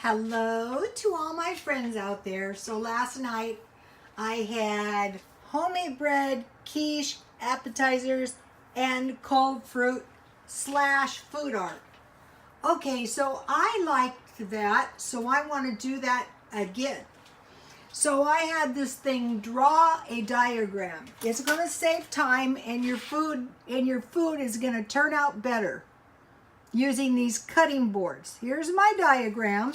Hello to all my friends out there. So last night I had homemade bread, quiche, appetizers, and cold fruit / food art. Okay, so I liked that, so I want to do that again. So I had this thing draw a diagram. It's going to save time, and your food is going to turn out better using these cutting boards. Here's my diagram.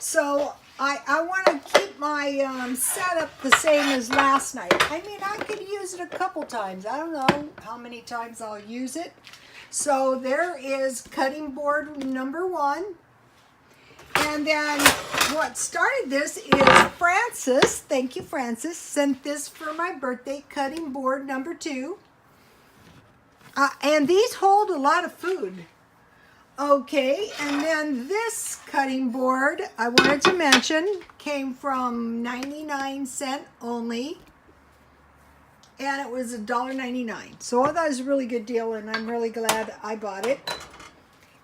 So I want to keep my setup the same as last night. I mean, I could use it a couple times. I don't know how many times I'll use it. So there is cutting board number 1. And then what started this is Francis, thank you Francis, sent this for my birthday, cutting board number 2. And these hold a lot of food. Okay, and then this cutting board, I wanted to mention, came from 99¢ only. And it was $1.99. So I thought it was a really good deal, and I'm really glad I bought it.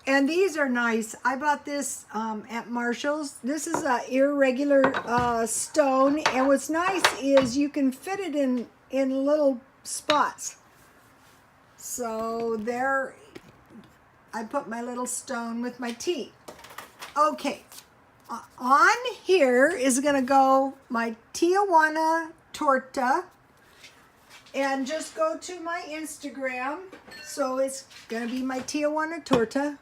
And these are nice. I bought this at Marshall's. This is an irregular stone. And what's nice is you can fit it in little spots. So there, I put my little stone with my tea. Okay, on here is going to go my Tijuana Torte. And just go to my Instagram. So it's going to be my Tijuana Torte.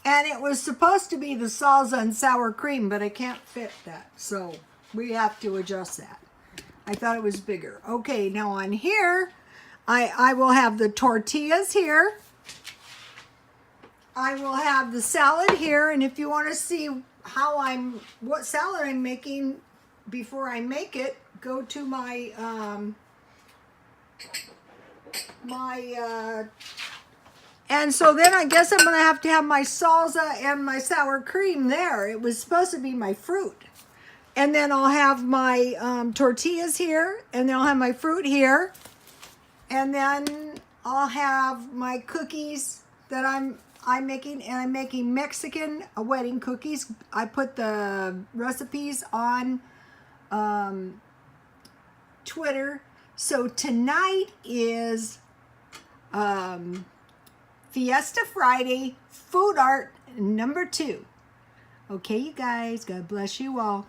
And it was supposed to be the salsa and sour cream, but I can't fit that. So we have to adjust that. I thought it was bigger. Okay, now on here, I will have the tortillas here. I will have the salad here. And if you want to see what salad I'm making before I make it, go to my and so then I guess I'm gonna have to have my salsa and my sour cream there. It was supposed to be my fruit. And then I'll have my tortillas here, and then I'll have my fruit here, and then I'll have my cookies that I'm making, and I'm making Mexican wedding cookies. I put the recipes on Twitter. So tonight is Fiesta Friday, food art number 2. Okay, you guys, God bless you all.